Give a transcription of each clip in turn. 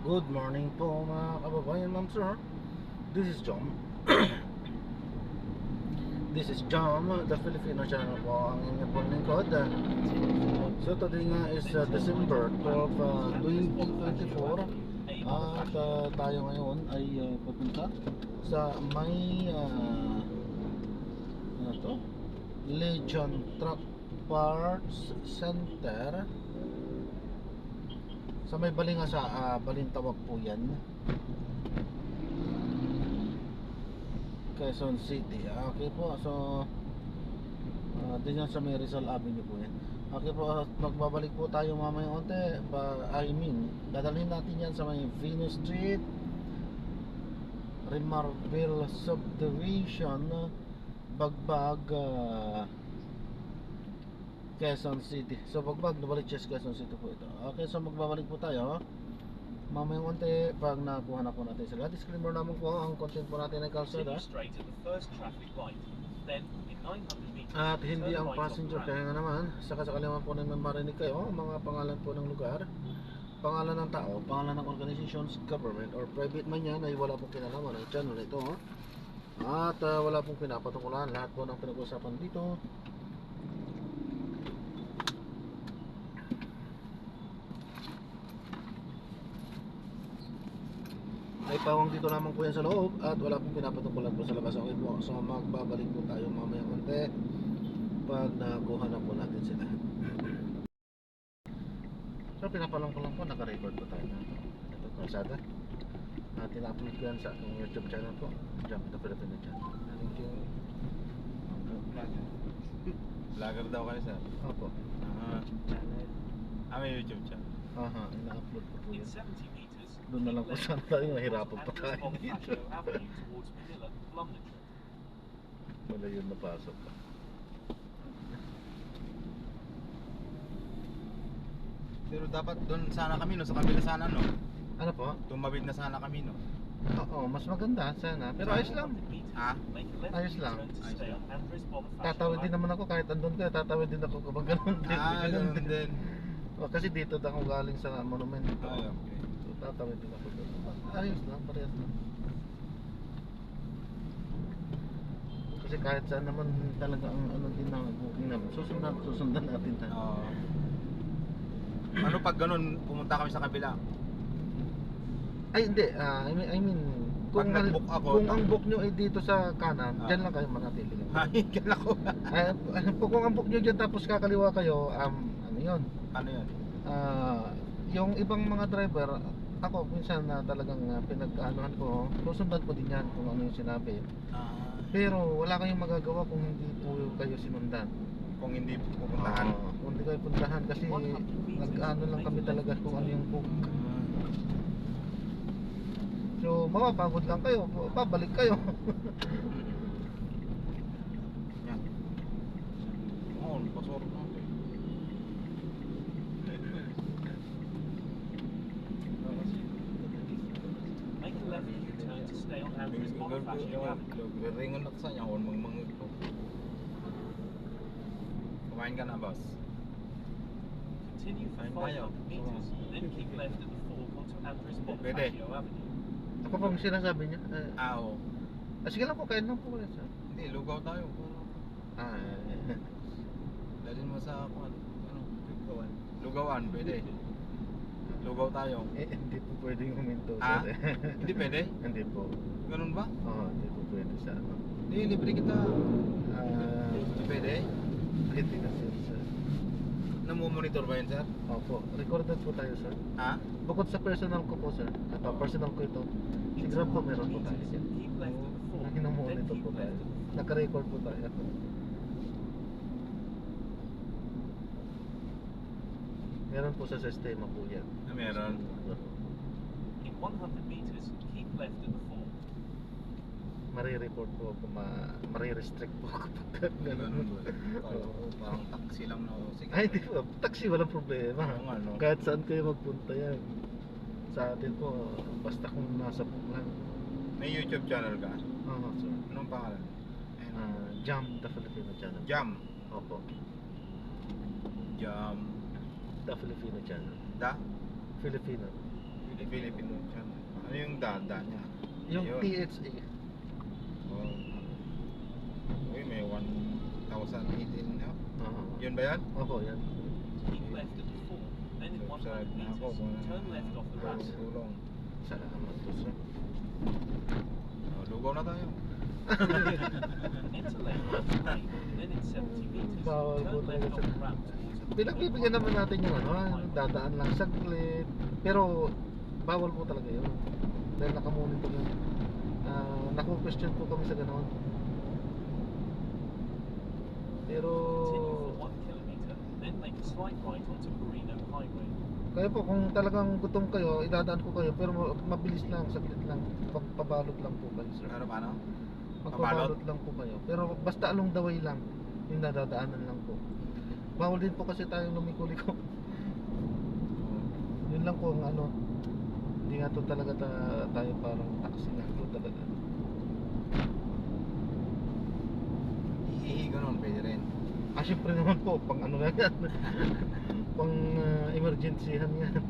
Good morning po mga kababayan, ma'am sir. This is John. This is John, the Filipino channel po ang inyong pong lingkod. So today nga is December 12, 2024. At tayo ngayon ay papunta sa may ano to? Legion Truck Parts Center sa may Balinga sa Balintawak po yan, Quezon City. Okay po, so din yan sa may Rizal Avenue po yan. Okay po, magbabalik po tayo mamaya onte dadalhin natin yan sa may Venus Street, Rimarville Subdivision, Bagbag, Quezon City. So Bagbag, Novaliches, Quezon City po ito. Okay, so magbabalik po tayo mamayang konti pag nakuha na po natin sila. Disclaimer naman po, ang content po natin ay kalsada at hindi ang passenger. Kaya nga naman, sakasakali naman po namin marinig kayo mga pangalan po ng lugar, pangalan ng tao, pangalan ng organizations, government or private man yan, ay wala pong kinalaman ng channel ito. At wala pong pinapatukulan. Lahat po ng pinag-usapan dito ay pawang dito lamang po yan sa loob at wala pong pinapatukulan po sa labas. Okay po, so magbabalik po tayo mamaya konti pag nakuha na po natin sila. So pinapalang ko lang po, naka-record po tayo na ito kalsada. Tina-upload ko yan sa aking YouTube channel po, Jump the Filipino channel. Thank you. Vlogger daw kayo, sir? Opo. May YouTube channel. Ina-upload ko po yun. Doon na lang po saan tayo, mahirapan pa tayo dito. Wala yun, napasok pa. Pero dapat doon sana kami, no? Sa kabila sana, no? Ano po? Tumawid na sana kami, no? Oo, mas maganda sana. Pero ayos lang. Ha? Ayos lang. Ayos lang. Tatawid din naman ako kahit andun ka, tatawid din ako kapag ganun din. Ganun din. Kasi dito ako galing sa monument. Okay. So tatawid din ako doon. Ayos lang, parehas lang. Kasi kahit saan naman talaga ang ano din na booking namin. Susundan natin tayo. Ano pag ganun, pumunta kami sa kabila? Ay hindi, I mean kung Pag nag-book ako, kung ang book nyo ay dito sa kanan, diyan lang kayo manatili. Ay, kala ko. Kung ang book nyo dyan tapos kakaliwa kayo, ano yun? Ano yun? Yung ibang mga driver, ako minsan na talagang pinag-anuhan ko, susundan ko din yan kung ano yung sinabi. Pero wala kayong magagawa kung hindi po kayo sinundan. Kung hindi pupuntahan. Kung hindi kayo puntahan kasi nag-ano lang kami talaga kung ano yung book. So mapapagod lang kayo, babalik kayo. Yan. Oo, pasok na. Ringon na sa niya, huwag mangmangit ko. Kumain ka na, boss? Continue for 500 meters, then keep left at the fork onto Andres Pwede. Bonifacio Avenue. Ako pang sinasabi niya. Oo. Sige lang po, kain lang po kayo sir. Hindi, lugaw tayo. Dalhin mo sa ano? Lugawan. Lugawan, pwede. Lugaw tayo. Hindi po pwedeng huminto Ah? sir. Hindi pwede? Hindi po. Ganun ba? Hindi po pwede sa ano. Hindi, libre kita. Hindi pwede? Hindi na sir. Namumonitor ba yun, sir? Opo, recorded po tayo sir. Ha? Bukod sa personal ko po sir. Personal ko ito. Si Grab po meron po tayo. Keep left at the fork, then Nakinomonitor keep po tayo. left at the Naka-record po tayo. Meron po sa sistema po yan. Meron. In 100 meters, keep left at the fork. Mare-report po ako, mare-restrict po ako pag Ganun gano'n. ba? Parang taxi lang na. Sige. Ay, di po. Taxi, walang problema. Oo nga, no? Kahit saan kayo magpunta yan. Sa atin po, basta kung nasa book lang. May YouTube channel ka? Oo, sir. Anong pangalan? Jam, the Filipino channel. Jam. Opo. Jam. The Filipino channel. Da? Filipino. Philippine Road yan. Ano yung daan niya? Yung Yun. THA. Oh. Uy, may 1,018 na. Yun ba yan? Opo, yan. Keep left at the 4, then in Subside 100 na ako. meters, turn left off the road. Tulong. Salamat po, sir. Oh, lugaw na tayo. Enter lane right, then in 70 meters, Bawal po turn talaga, left sir. off the route towards Pinagbibigyan naman natin yung dadaan lang saglit. Pero bawal po talaga yun. Dahil nakamonitor yun. Naku-question po kami sa gano'n. Pero Continue for 1 kilometer, then make a slight right onto Marino Highway. kaya po kung talagang gutom kayo, idadaan ko kayo. Pero mabilis lang, saglit lang. Pabalot lang po kayo, sir. Ano paano? Magpabalot lang po kayo. Pero basta along the way lang. Yung nadadaanan lang po. Bawal din po kasi tayong lumiko-liko. Yun lang po ang ano. Hindi nga to talaga tayo parang taxi nga po talaga. Iihi ganun, pwede rin. Syempre naman po, pang ano na yan. Pang emergencyhan yan.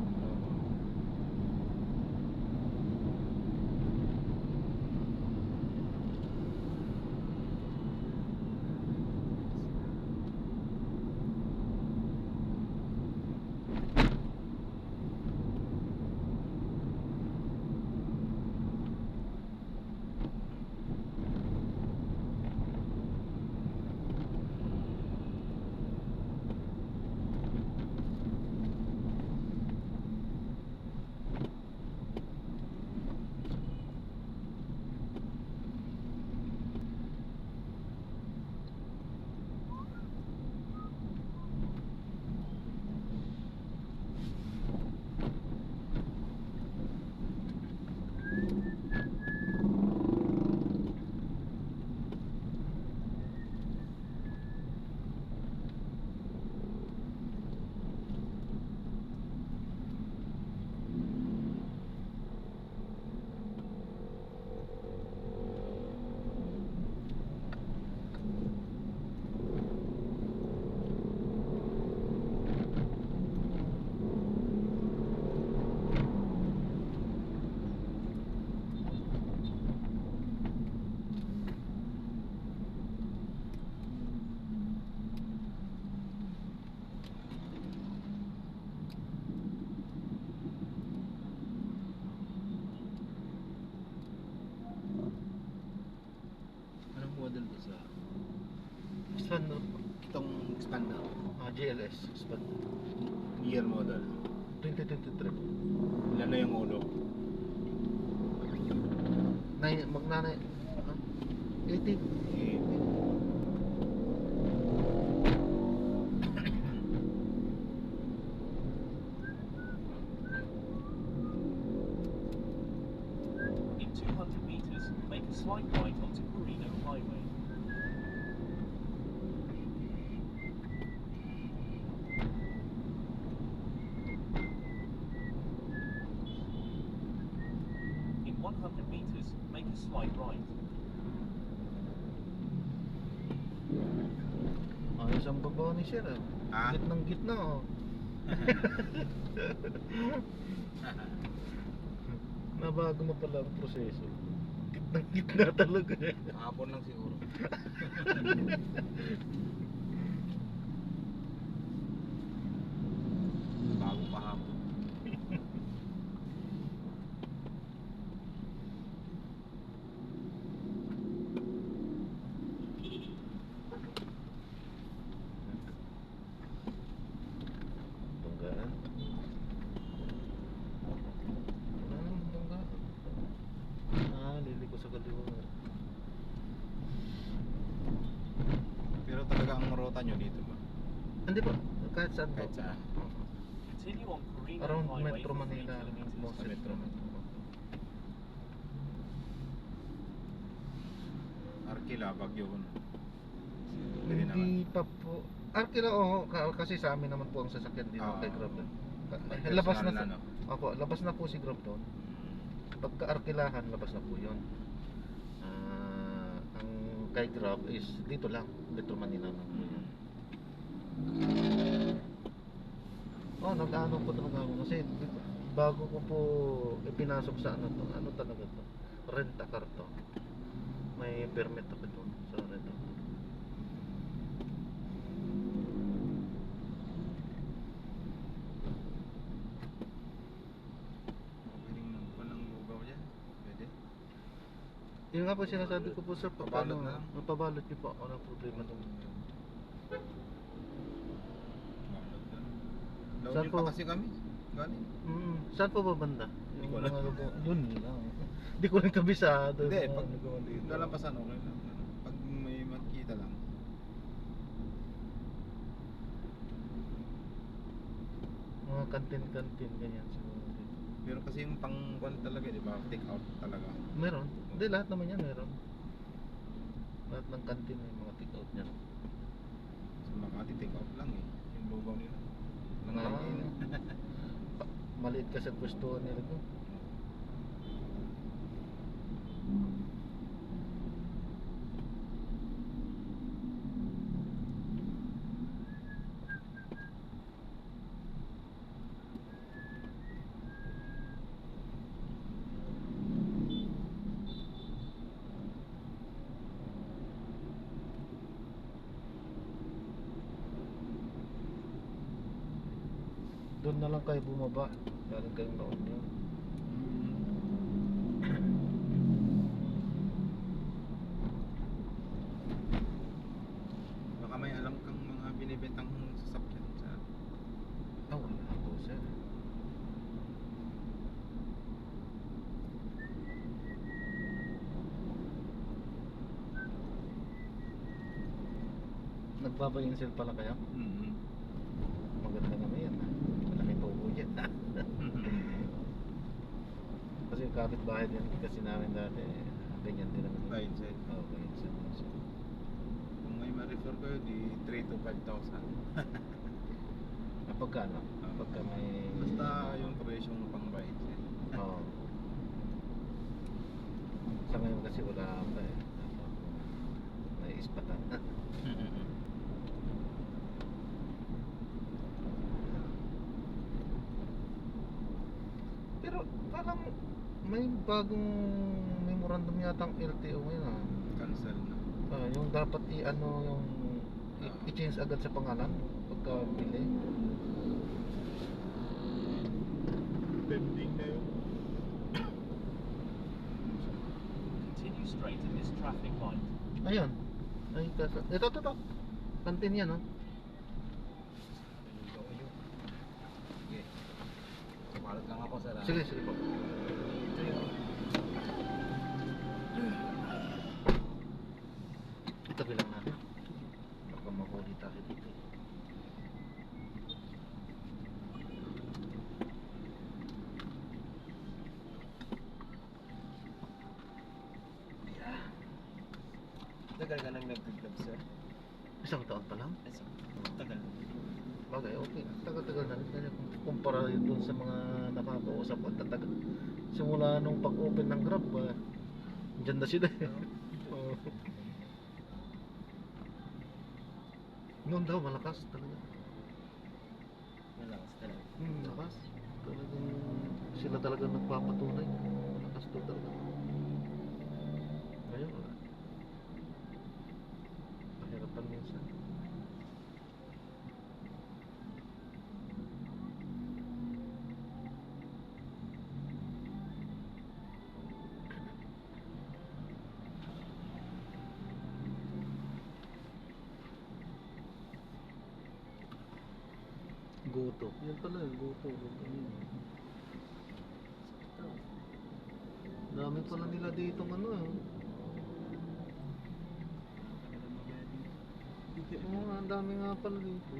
Anong model to sa Expander. itong expander? GLS. Expander. Year model. 2023. Ilan na yung ulo? Magnanay. 80. In 200 meters, make a slight right onto Marino Highway. In 100 meters, make a slight right. Ayos ang baba ni sir. Ah? Gitnang gitna oh. Nabago mo pala ang proseso. Gitnang gitna talaga. Hapon lang siguro. Bago pa hapon. Banggaan. Banggaan. Liliko sa kaliwa. Pero talaga ang ruta nyo dito ba? Hindi po. Kahit saan po. Kahit saan. Continue on Marino Around Highway Metro for 3 Manila. kilometers. Most Sa Metro. Arkila, Baguio. Pwede naman. Hindi pa po. Arkila kasi sa amin naman po ang sasakyan dito Ah, kay Grab. may Labas na personal po. na, no? Opo, labas na po si Grab doon. Pagka Arkilahan, labas na po yun. Ang kay Grab is dito lang, Metro Manila lang po yun. Nag-ano po talaga ako kasi bago ko po ipinasok sa ano to, ano talaga to, rent-a-car to. May permit ako to sa rent-a-car. Magaling ng po ng lugaw dyan. Pwede. Yung nga po sinasabi ko po sir, Pabalot na lang. pabalot niyo po, walang problema to. Laon Saan yun po? pa kasi kami. Galing. Saan po ba banda? Hindi ko alam. Yun lang. Hindi ko rin kabisado. Hindi, Mga pag lugawan dito. lalampasan okay lang. Pag may makita lang. Mga kantin-kantin, ganyan siguro. Pero kasi yung pang-kwan talaga, di ba? Take out talaga. Meron. Hindi, lahat naman yan meron. Lahat ng kantin may mga take-out niyan. Sa Makati, take out lang eh. Yung lugaw nila. Lang Ah. kainin. Maliit kasi ang gustuhan nila ko. Doon na lang kayo bumaba. Galing kayong La Union. Baka may alam kang mga binibentang sasakyan sa... Ah, wala po sir. Nagbabayinsel pala kayo? Maganda naman yan. Malaki po po yan. Kasi kapit-bahay din kasi namin dati. Ganyan din naman. Buy and sell. Oo, buy and sell. Kung may ma-refer kayo, di 3 to 5,000. Pagkano? Pagka may... Basta yung presyong pang buy and sell. Oo. Sa ngayon kasi wala pa eh. Naiispatan. Pero parang may bagong memorandum yata ang LTO ngayon ah. Cancel na. Yung dapat i-ano yung i-change agad sa pangalan pagka bili. Pending na yun. Continue straight at this traffic light. Ayun. Ay, ito. Kantin yan, oh. Sige. Sumalat lang ako sa lahat. Sige po. Itabi lang natin. Baka mahuli tayo dito. Tagal ka nang nag-vlog, sir? Isang taon pa lang. Tagal. Bagay, okay. Tagal-tagal na rin. Kumpara yun dun sa mga nakakausap at tatagal. Simula nung pag-open ng Grab, dyan na sila eh. Oo. Noon daw, malakas talaga. Malakas talaga. Malakas. Talagang sila talaga nagpapatunay. Malakas daw talaga. Ngayon, wala. Mahirapan minsan. Goto. Yan pala yung goto. Dami pala nila dito ano eh. Oo, ang dami nga pala dito.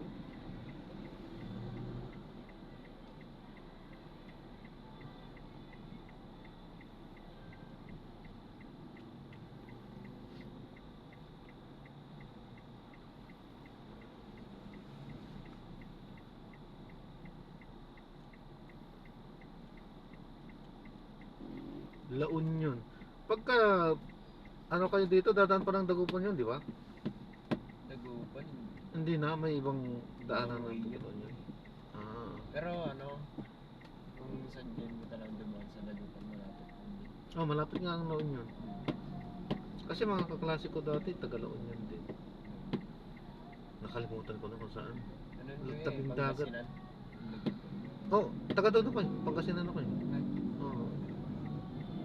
La Union. Pagka ano kayo dito, dadaan pa ng Dagupan yun, di ba? Dagupan. Hindi na, may ibang daanan ng Norway La Union. Ah. Pero ano, kung sa Oh, malapit nga ang La Union. Kasi mga kaklase ko dati, taga La Union din. Nakalimutan ko na kung saan. Ano yun eh, Tabing dagat. Pangasinan. Oh, taga doon ako eh. Pangasinan ako eh. Ay, Oo.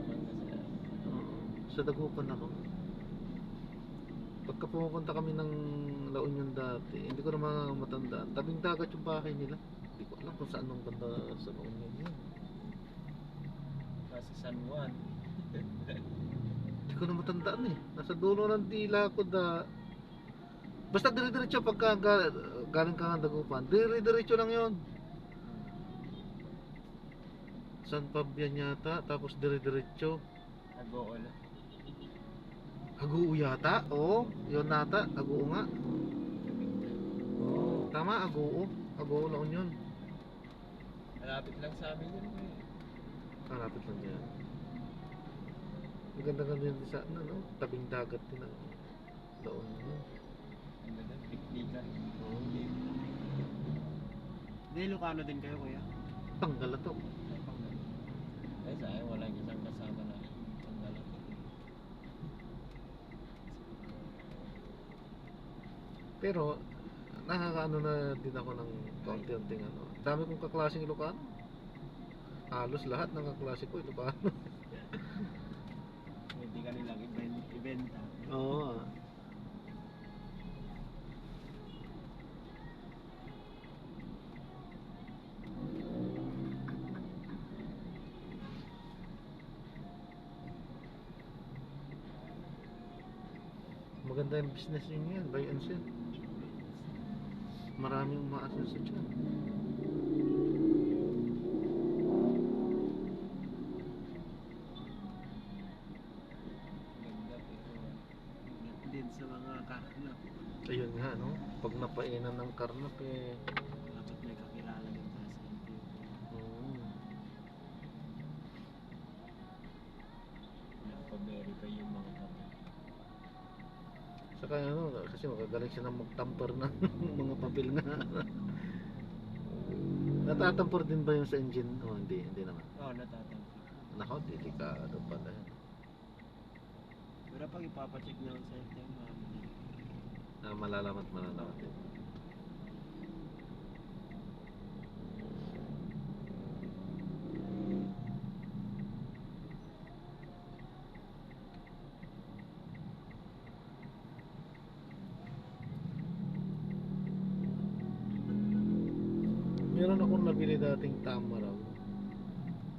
Pangasinan. Oo. Sa Dagupan ako. Pagka pumupunta kami ng La Union dati, hindi ko naman matandaan. Tabing dagat yung bahay nila. Hindi ko alam kung saan nung banda sa La Union yun. Nasa San Juan. Hindi ko na matandaan eh. Nasa dulo ng dila ko basta dire-diretso pagka galing ka ng Dagupan. Dire-diretso lang yon. San Fabian yata, tapos dire-diretso. Nag-oola. Aguu yata? Oo, yun nata. Aguu nga. Oo, tama, Aguu. Aguu La Union. Malapit lang sa amin yun eh. Malapit lang yan. Ang ganda-ganda yun sa no? Tabing dagat din ang La Union. Ang ganda, piknikan. Oo. Hindi, Ilocano din kayo, kuya. Tanggal na to. Ay, Pangasinan. Ay, sayang walang isang kasama na Pangasinan. Pero nakakaano na din ako ng kaunti-unting ano. Dami kong kaklaseng Ilocano. Halos lahat ng kaklase ko Ilocano. Hindi ka nilang ibenta. Oo. Maganda yung business yun yan, buy and sell. Maraming umaasal dyan. Ganda pero Din sa mga karna. Ayun nga, no? Pag napainan ng karnap eh. Dapat may kakilala din para sa LTO. nakaverify yung mga kapatid. Saka ano, kasi magagaling siya ng magtamper ng mga papel nga. Natatampor din ba yung sa engine? Oh, hindi naman. Oo, natatanggap. Nako, delikado pala yan. Pero pag ipapacheck na sa LTO, mamili. Malalaman at malalaman din. Meron akong nabili dating tama raw.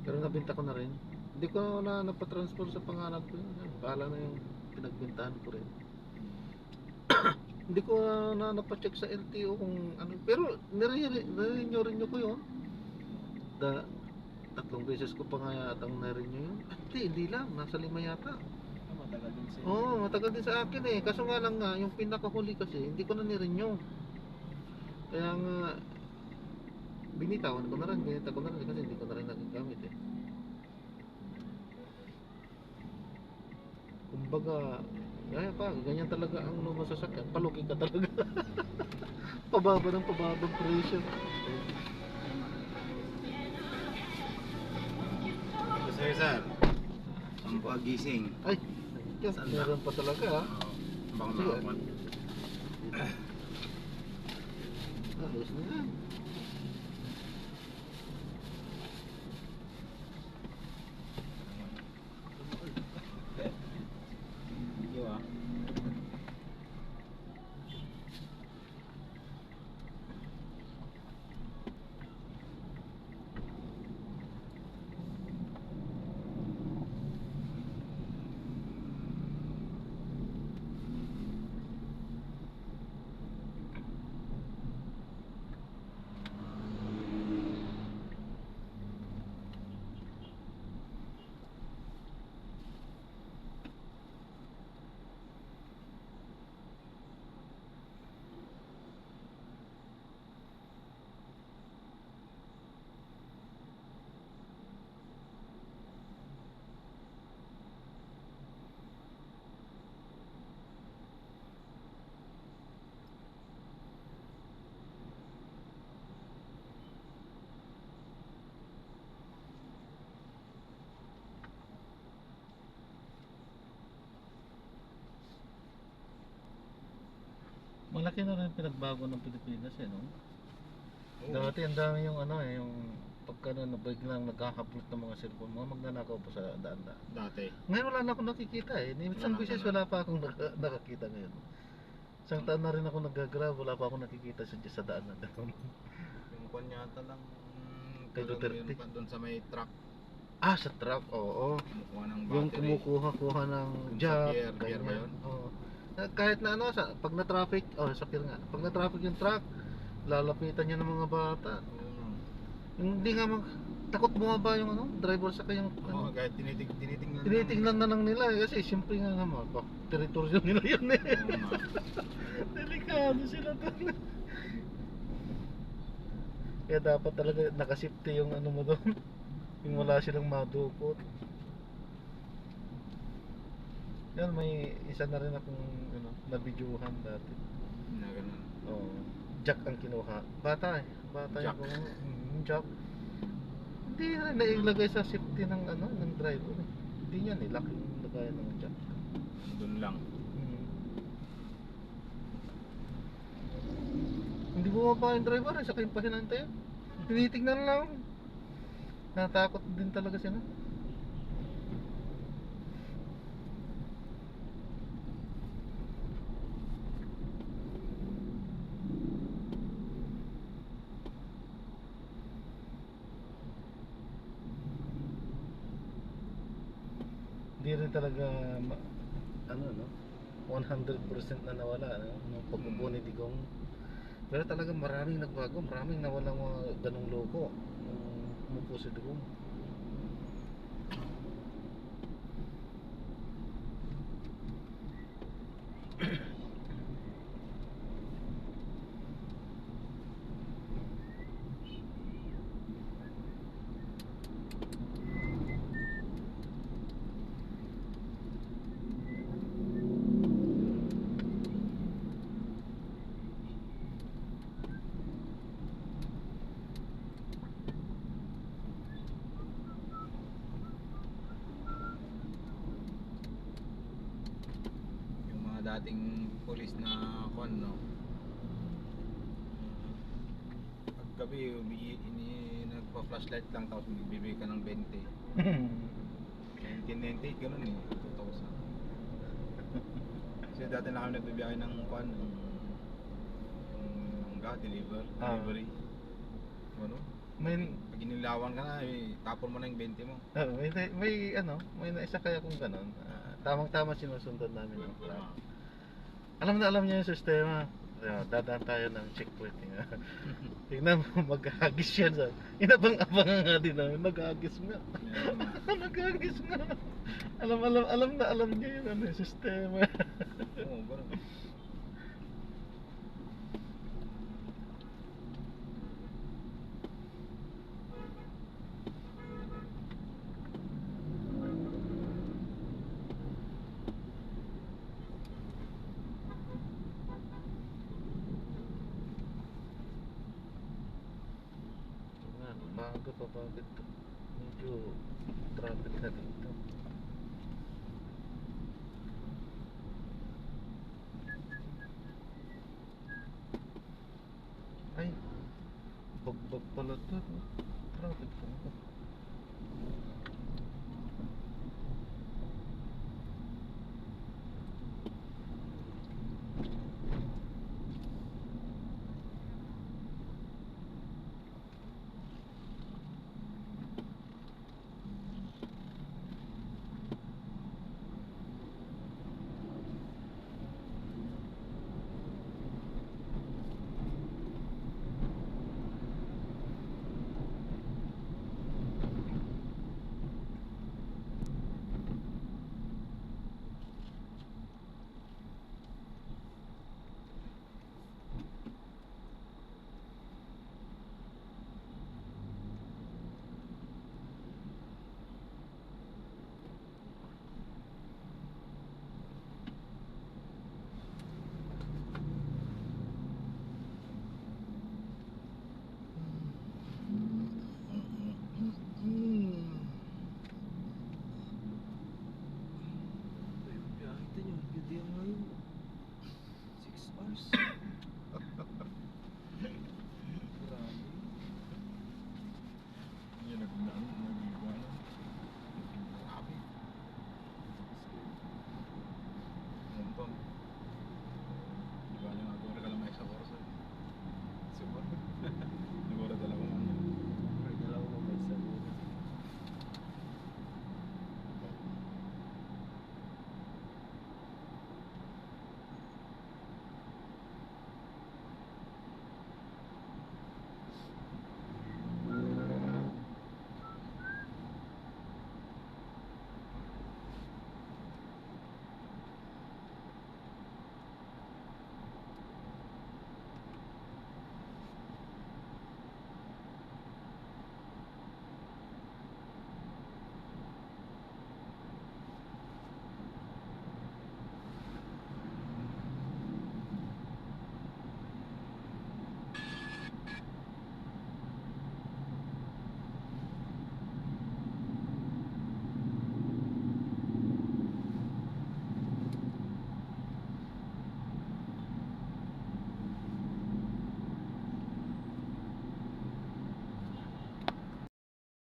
Pero nabenta ko na rin. Hindi ko na napatransfer sa pangalan ko yun. Bahala na yung pinagbentahan ko rin. Hindi ko na napacheck sa LTO kung ano. Pero nirenew ko yun. Tatlong beses ko pa nga yatang na-renew yun. Hindi lang. Nasa 5 yata. Matagal din sa'yo. Oo, matagal din sa akin eh. Kaso nga lang nga, yung pinakahuli kasi, hindi ko na nirenew. Kaya nga, binita ko na rin kasi hindi ko na rin nagagamit eh. Kumbaga, kaya pa, ganyan talaga ang lumasasakyan. Palugi ka talaga. Pababa ng pababang presyo. Sir, sir. Ang pagising. Ay, meron pa talaga ha. Bang Sige. nakapon. Ayos na yan. Di ba? Malaki na rin pinagbago ng Pilipinas eh, no? Oo. Dati ang dami yung ano eh, yung pagka na biglang nagkakaplot ng mga cellphone, mga magnanakaw po sa daan-daan. Dati. Ngayon wala na akong nakikita eh. Isang Wala, beses wala. wala pa akong nakakita ngayon. Isang taon na rin ako nag-grab, wala pa akong nakikita sa daan na gano'n. Yung kwan yata lang. Kay Duterte. Meron pa doon sa may truck. Ah, sa truck, oo. Kumukuha ng Yung battery. kumukuha-kuha ng Yung sa jack, pier ba ganyan. yun? Oo. Kahit na ano, pag na-traffic, sa pier nga, pag na-traffic yung truck, lalapitan niya ng mga bata. Oo. Hindi nga takot bumaba yung ano, driver sa kayong Oo, kahit tinitingnan. tinitingnan na lang nila eh, kasi siyempre nga naman, teritoryo nila yun eh. Oo nga. Delikado sila doon. Kaya dapat talaga nakasafety yung ano mo doon. Yung wala silang madukot. Yan, may isa na rin akong ano, na-videohan dati. Na ganun. Oo. Jack ang kinuha. Bata eh. Bata Jack. yung Jack. Hindi na nailagay sa safety ng ano, ng driver eh. Hindi niya nilak yung lagayan ng Jack. Doon lang. Hindi bumaba yung driver eh, saka yung pahinantay. Tinitignan lang. Natakot din talaga sila. Hindi rin talaga ano no, 100% na nawala no, nung pagbubuo ni Digong. Pero talaga maraming nagbago, maraming nawalang mga ganong loko nung umupo si Digong. Yung mga dating police na kwan, no? Paggabi, nagpa-flashlight lang tapos bibigay ka ng 20. 1998, ganun eh. 2000. Kasi dati na kami nagbibiyahe ng kwan, ng delivery. Ano? May Pag inilawan ka na, tapon mo na yung 20 mo. may naisa kaya kung ganon. Tamang-tama sinusundan namin ang plan. Alam niya yung sistema. Dadaan tayo ng checkpoint nga. Tingnan mo, maghagis yan sa. Inabang-abangan nga din namin, maghagis nga. Maghagis nga. Alam niya yun ano yung sistema. Oo, parang. Bago pa bakit medyo traffic na dito. Ay, bagbag pala to. Traffic pa.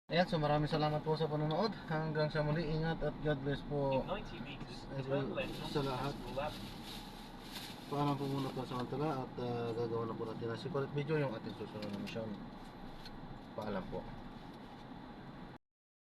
Ayan, so maraming salamat po sa panonood. Hanggang sa muli, ingat at God bless po In 90 meters, every, turn left sa onto lahat. Festival Avenue. Paalam po muna po sa mantala at gagawa na po natin na separate video yung ating susunod na mission. Paalam po.